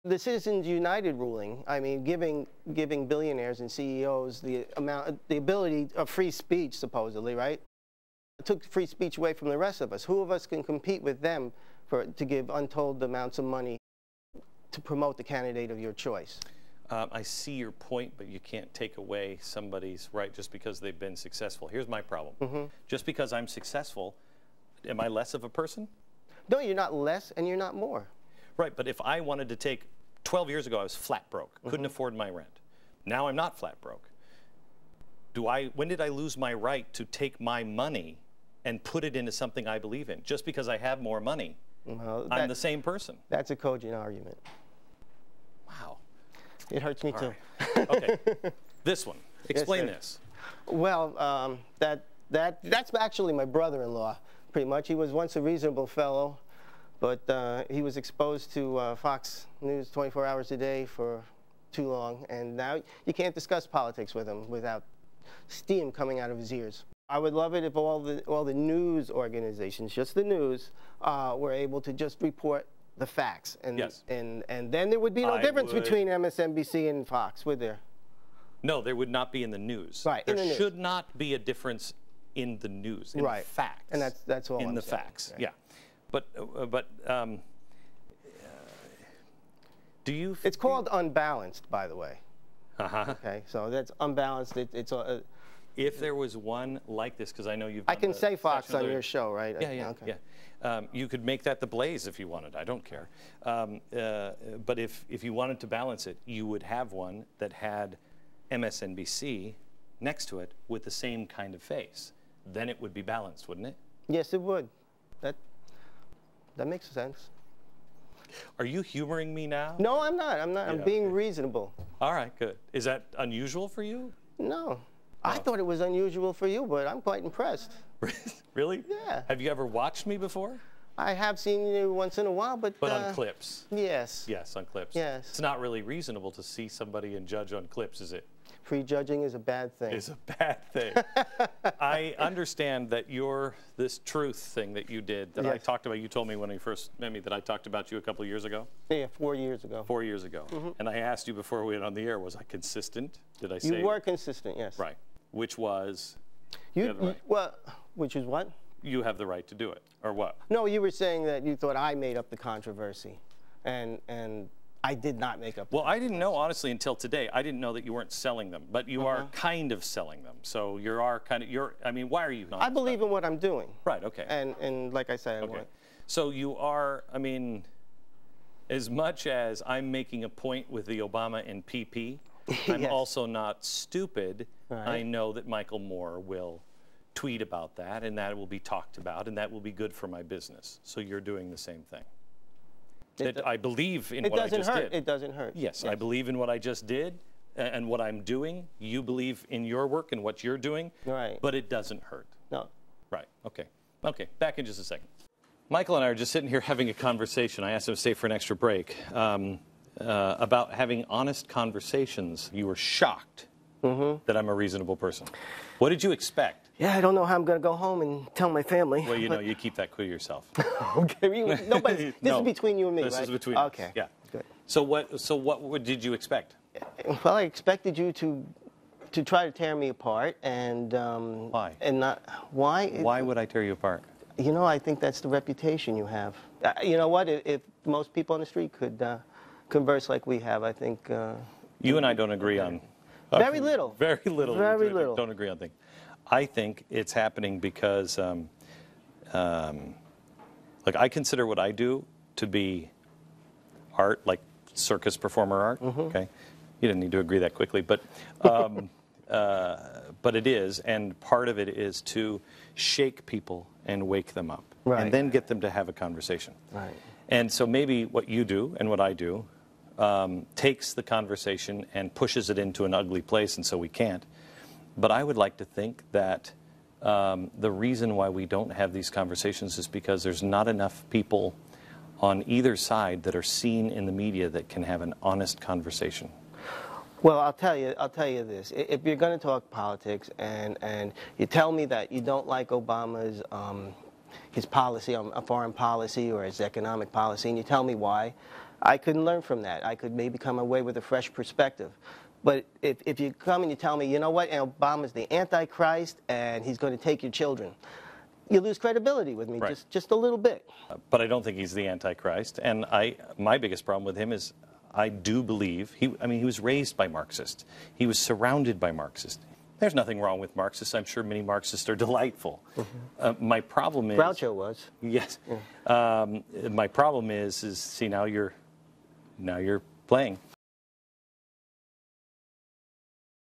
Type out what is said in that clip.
The Citizens United ruling, I mean, giving billionaires and CEOs the ability of free speech, supposedly, right? It took free speech away from the rest of us. Who of us can compete with them to give untold amounts of money to promote the candidate of your choice? I see your point, but you can't take away somebody's right just because they've been successful. Here's my problem. Just because I'm successful, am I less of a person? No, you're not less and you're not more. Right, but if I wanted to take, 12 years ago I was flat broke, couldn't afford my rent. Now I'm not flat broke. When did I lose my right to take my money and put it into something I believe in? Just because I have more money, well, I'm the same person. That's a cogent argument. Wow. It hurts me too. Right. Okay, this one. Explain this. Well, that's actually my brother-in-law, pretty much. He was once a reasonable fellow, but he was exposed to Fox News 24 hours a day for too long, and now you can't discuss politics with him without steam coming out of his ears. I would love it if all the news organizations, just the news, were able to just report the facts, and and then there would be no difference between MSNBC and Fox, would there? No, there would not be in the news. Right, there should not be a difference in the news, in the facts. And that's all. In the facts, right. Yeah. But do you? It's called unbalanced, by the way. Okay, so that's unbalanced. If there was one like this, because I know you've. I can say Fox on your show, right? Yeah. You could make that the Blaze if you wanted. I don't care. But if you wanted to balance it, you would have one that had MSNBC next to it with the same kind of face. Then it would be balanced, wouldn't it? Yes, it would. That makes sense. Are you humoring me now? No, I'm not. I'm being reasonable. All right, good. Is that unusual for you? No. I thought it was unusual for you, but I'm quite impressed. Really? Yeah. Have you ever watched me before? I have seen you once in a while, but on clips? Yes. Yes, on clips. Yes. It's not really reasonable to see somebody and judge on clips, is it? Prejudging is a bad thing. It's a bad thing. I understand that this truth thing that you did, that I talked about, you told me when you first met me that I talked about you a couple of years ago? Yeah, 4 years ago. 4 years ago. And I asked you before we went on the air, was I consistent? Did I say? You were consistent, yes. Right. Which was? Well, which is what? You have the right to do it, or what? No, you were saying that you thought I made up the controversy, and I did not make up. Well, I didn't know, honestly, until today. I didn't know that you weren't selling them, but you are kind of selling them. So I mean, why are you not? I believe in what I'm doing. Right, okay. And like I say, I want. So you are, I mean, as much as I'm making a point with the Obama and PP, I'm also not stupid. Right. I know that Michael Moore will tweet about that, and that will be talked about, and that will be good for my business. So you're doing the same thing. I believe in what I just did. It doesn't hurt. Yes, I believe in what I just did and what I'm doing. You believe in your work and what you're doing. Right. But it doesn't hurt. No. Right. Okay. Okay. Back in just a second. Michael and I are just sitting here having a conversation. I asked him to stay for an extra break about having honest conversations. You were shocked that I'm a reasonable person. What did you expect? Yeah, I don't know how I'm going to go home and tell my family. Well, you know, you keep that to yourself. Okay. This is between you and me, This right? is between us. Okay. Yeah. Good. So what did you expect? Well, I expected you to try to tear me apart, and why? And not why? Why would I tear you apart? You know, I think that's the reputation you have. You know what? If most people on the street could converse like we have, I think. You and I don't agree on. Very little. Very little. Very little. Don't agree on things. I think it's happening because, like, I consider what I do to be art, like circus performer art. Okay, you didn't need to agree that quickly, but it is, and part of it is to shake people and wake them up, and then get them to have a conversation. Right. And so maybe what you do and what I do takes the conversation and pushes it into an ugly place, and so we can't. But I would like to think that the reason why we don't have these conversations is because there's not enough people on either side that are seen in the media that can have an honest conversation. Well, I'll tell you this. If you're going to talk politics and you tell me that you don't like Obama's his policy on foreign policy or his economic policy, and you tell me why, I couldn't learn from that. I could maybe come away with a fresh perspective. But if you come and you tell me, you know what, Obama's the Antichrist and he's going to take your children, you lose credibility with me, Right. just a little bit. But I don't think he's the Antichrist. And my biggest problem with him is I do believe, he was raised by Marxists. He was surrounded by Marxists. There's nothing wrong with Marxists. I'm sure many Marxists are delightful. My problem is... Groucho was. Yes. My problem is see, now you're playing.